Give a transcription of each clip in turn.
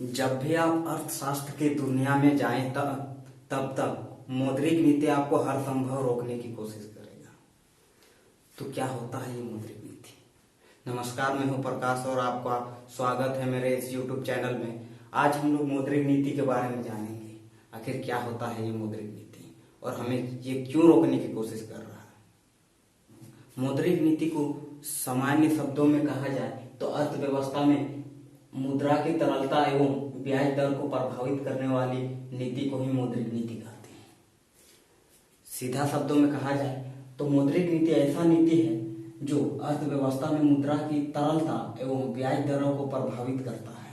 जब भी आप अर्थशास्त्र की दुनिया में जाएं तब तक मौद्रिक नीति आपको हर संभव रोकने की कोशिश करेगा। तो क्या होता है ये मौद्रिक नीति? नमस्कार, मैं हूं प्रकाश और आपका स्वागत है मेरे इस YouTube चैनल में। आज हम लोग मौद्रिक नीति के बारे में जानेंगे। आखिर क्या होता है ये मौद्रिक नीति और हमें ये क्यों रोकने की कोशिश कर रहा है। मौद्रिक नीति को सामान्य शब्दों में कहा जाए तो अर्थव्यवस्था में मुद्रा की तरलता एवं ब्याज दर को प्रभावित करने वाली नीति को ही मौद्रिक नीति कहते हैं। सीधा शब्दों में कहा जाए तो मौद्रिक नीति ऐसा नीति है जो अर्थव्यवस्था में मुद्रा की तरलता एवं ब्याज दरों को प्रभावित करता है।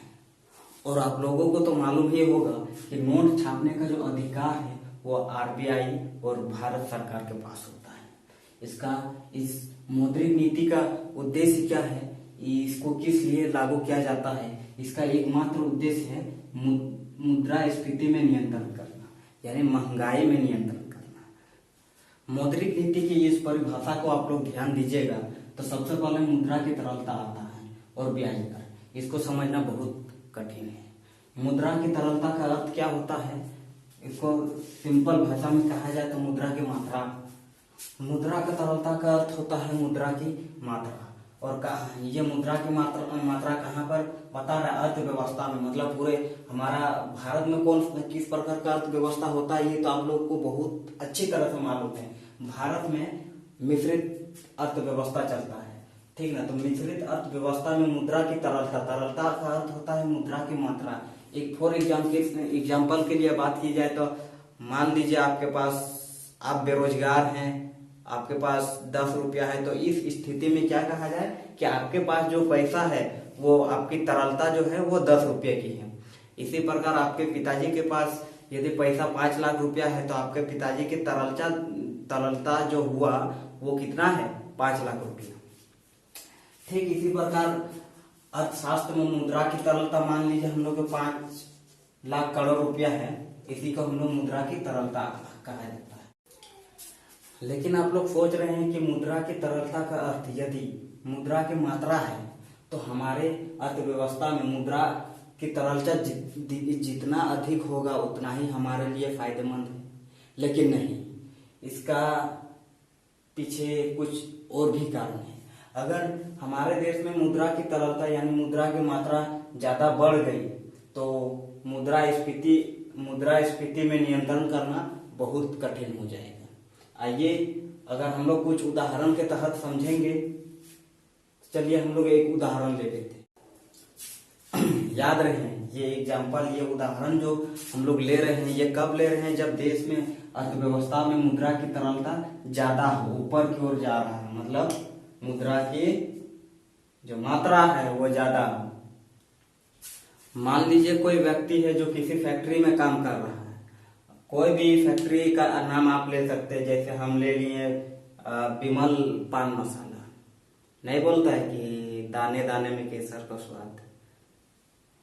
और आप लोगों को तो मालूम ही होगा कि नोट छापने का जो अधिकार है वो आरबीआई और भारत सरकार के पास होता है। इस मौद्रिक नीति का उद्देश्य क्या है, इसको किस लिए लागू किया जाता है? इसका एकमात्र उद्देश्य है मुद्रास्फीति में नियंत्रण करना, यानी महंगाई में नियंत्रण करना। मौद्रिक नीति की इस परिभाषा को आप लोग ध्यान दीजिएगा तो सबसे पहले मुद्रा की तरलता आता है और ब्याज दर। इसको समझना बहुत कठिन है। मुद्रा की तरलता का अर्थ क्या होता है? इसको सिंपल भाषा में कहा जाए तो मुद्रा की मात्रा। मुद्रा का तरलता का अर्थ होता है मुद्रा की मात्रा। और ये मुद्रा की मात्रा कहाँ पर बता रहा है? अर्थव्यवस्था में, मतलब पूरे हमारा भारत में किस प्रकार का अर्थव्यवस्था होता है ये तो आप लोग को बहुत अच्छी तरह से मालूम है। भारत में मिश्रित अर्थव्यवस्था चलता है, ठीक ना। तो मिश्रित अर्थव्यवस्था में मुद्रा की तरलता का अर्थ होता है मुद्रा की मात्रा। एक फॉर एग्जाम्पल के लिए बात की जाए तो मान लीजिए आप बेरोजगार हैं, आपके पास 10 रुपया है, तो इस स्थिति में क्या कहा जाए कि आपके पास जो पैसा है वो आपकी तरलता जो है वो 10 रुपये की है। इसी प्रकार आपके पिताजी के पास यदि पैसा 5 लाख रुपया है तो आपके पिताजी की तरलता जो हुआ वो कितना है? 5 लाख रुपया। ठीक इसी प्रकार अर्थशास्त्र में मुद्रा की तरलता मान लीजिए हम लोग के 5 लाख करोड़ रुपया है, इसी को हम लोग मुद्रा की तरलता कहा जाता है। लेकिन आप लोग सोच रहे हैं कि मुद्रा की तरलता का अर्थ यदि मुद्रा की मात्रा है तो हमारे अर्थव्यवस्था में मुद्रा की तरलता जितना अधिक होगा उतना ही हमारे लिए फायदेमंद है। लेकिन नहीं, इसका पीछे कुछ और भी कारण है। अगर हमारे देश में मुद्रा की तरलता यानी मुद्रा की मात्रा ज्यादा बढ़ गई तो मुद्रास्फीति में नियंत्रण करना बहुत कठिन हो जाएगा। आइए अगर हम लोग कुछ उदाहरण के तहत समझेंगे, चलिए हम लोग एक उदाहरण ले लेते हैं। याद रहे ये उदाहरण जो हम लोग ले रहे हैं ये कब ले रहे हैं? जब देश में अर्थव्यवस्था में मुद्रा की तरलता ज्यादा हो, ऊपर की ओर जा रहा है, मतलब मुद्रा की जो मात्रा है वो ज्यादा हो। मान लीजिए कोई व्यक्ति है जो किसी फैक्ट्री में काम कर रहा है। कोई भी फैक्ट्री का नाम आप ले सकते हैं, जैसे हम ले लिए विमल पान मसाला। नहीं बोलता है कि दाने दाने में केसर का स्वाद,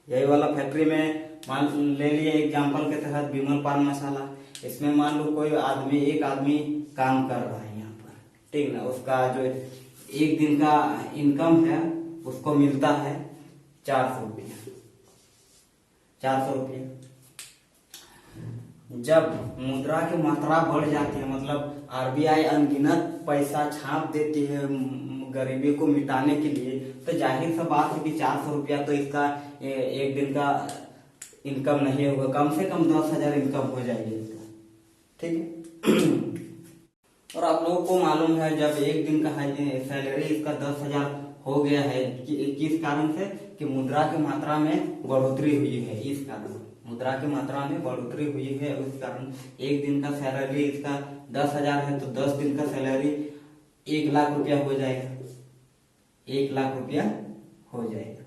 यही वाला फैक्ट्री में मान ले लिए एग्जाम्पल के तहत विमल पान मसाला। इसमें मान लो कोई एक आदमी काम कर रहा है यहाँ पर, ठीक ना। उसका जो एक दिन का इनकम है उसको मिलता है 400 रुपया। जब मुद्रा की मात्रा बढ़ जाती है, मतलब आरबीआई अनगिनत पैसा छाप देती है गरीबी को मिटाने के लिए, तो जाहिर सा बात है कि 400 रुपया तो इसका एक दिन का इनकम नहीं होगा, कम से कम 10,000 इनकम हो जाएगी इसका, ठीक है। और आप लोगों को मालूम है जब एक दिन का सैलरी इसका 10,000 हो गया है, किस कारण से? कि मुद्रा की मात्रा में बढ़ोतरी हुई है। इस कारण मुद्रा की मात्रा में बढ़ोतरी हुई है, उस कारण एक दिन का सैलरी इसका 10,000 है तो 10 दिन का सैलरी 1 लाख रुपया हो जाएगा। 1 लाख रुपया हो जाएगा।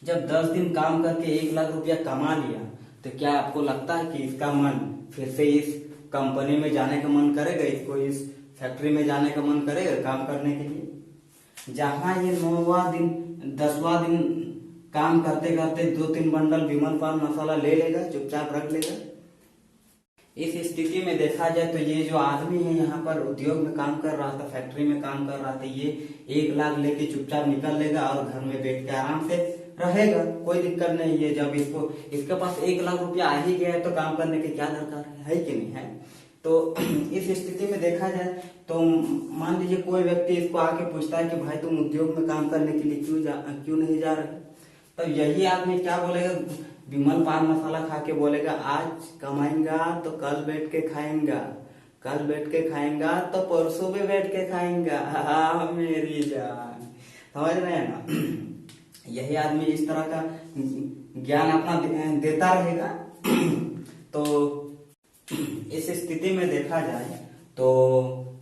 जब 10 दिन काम करके 1 लाख रुपया कमा लिया तो क्या आपको लगता है कि इसका मन फिर से इस कंपनी में जाने का मन करेगा? इसको इस फैक्ट्री में जाने का मन करेगा काम करने के लिए? जहां ये 9वां दिन 10वां दिन काम करते करते 2-3 बंडल विमल पान मसाला ले लेगा, चुपचाप रख लेगा। इस स्थिति में देखा जाए तो ये जो आदमी है यहाँ पर उद्योग में काम कर रहा था, फैक्ट्री में काम कर रहा था, ये 1 लाख लेके चुपचाप निकल लेगा और घर में बैठ के आराम से रहेगा, कोई दिक्कत नहीं है। जब इसके पास 1 लाख रुपया आ ही गया है तो काम करने की क्या दरकार है कि नहीं है। तो इस स्थिति में देखा जाए तो मान लीजिए कोई व्यक्ति इसको आके पूछता है कि भाई तुम उद्योग में काम करने के लिए क्यों नहीं जा रहे, तो यही आदमी क्या बोलेगा, विमल पान मसाला खा के बोलेगा आज कमाएंगा तो कल बैठ के खाएंगा, कल बैठ के खाएंगा तो परसों भी बैठ के खाएंगा। हाँ मेरी जान, समझ रहे हैं ना। यही आदमी इस तरह का ज्ञान अपना देता रहेगा। तो इस स्थिति में देखा जाए तो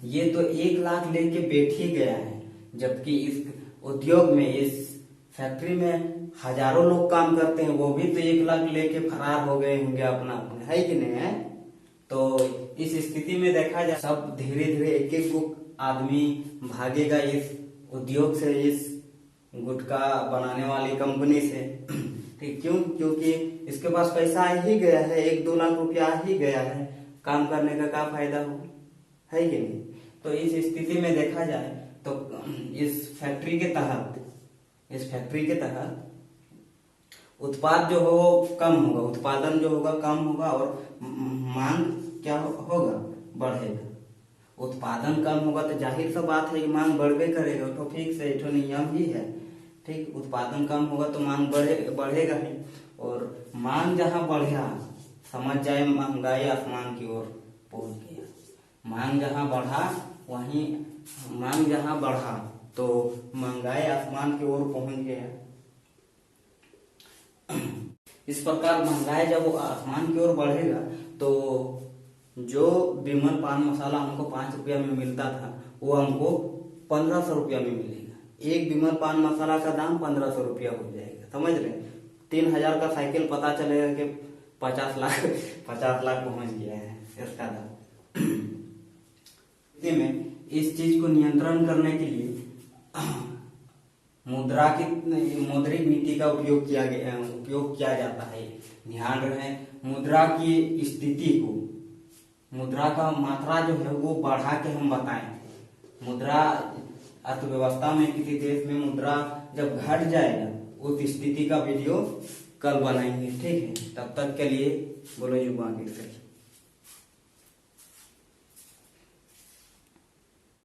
ये तो 1 लाख लेके बैठ ही गया है, जबकि इस उद्योग में, इस फैक्ट्री में हजारों लोग काम करते हैं, वो भी तो 1 लाख लेके फरार हो गए होंगे अपना अपने, है कि नहीं है। तो इस स्थिति में देखा जाए सब धीरे धीरे एक एक को आदमी भागेगा इस उद्योग से, इस गुटखा बनाने वाली कंपनी से। ठीक, क्योंकि इसके पास पैसा आ ही गया है, 1-2 लाख रुपया आ ही गया है, काम करने का क्या फायदा हो, है कि नहीं। तो इस स्थिति में देखा जाए तो इस फैक्ट्री के तहत उत्पाद जो हो कम होगा, उत्पादन जो होगा कम होगा और मांग क्या होगा, बढ़ेगा। उत्पादन कम होगा तो जाहिर सा बात है कि मांग बढ़बे करेगा, तो फिक्स है, तो नियम ही है। ठीक, उत्पादन कम होगा तो मांग बढ़ेगा ही, और मांग जहां बढ़ा समझ जाए महंगाई आसमान की ओर पहुंच गया। मांग जहां बढ़ा तो महंगाई आसमान की ओर पहुंच गया। इस प्रकार महंगाई जब आसमान की ओर बढ़ेगा तो जो विमल पान मसाला हमको 5 रुपया में मिलता था वो हमको 1500 रुपया में मिलेगा। एक विमल पान मसाला का दाम 1500 रुपया हो जाएगा, समझ रहे। 3000 का साइकिल पता चलेगा कि 50 लाख पहुंच गया है इसका दाम। में इस चीज को नियंत्रण करने के लिए मौद्रिक नीति का उपयोग किया जाता है। ध्यान रहे, मुद्रा की स्थिति को, मुद्रा का मात्रा जो है वो बढ़ा के हम बताएं। मुद्रा अर्थव्यवस्था में किसी देश में मुद्रा जब घट जाएगा उस स्थिति का वीडियो कल बनाएंगे, ठीक है। तब तक के लिए बोलो युवा के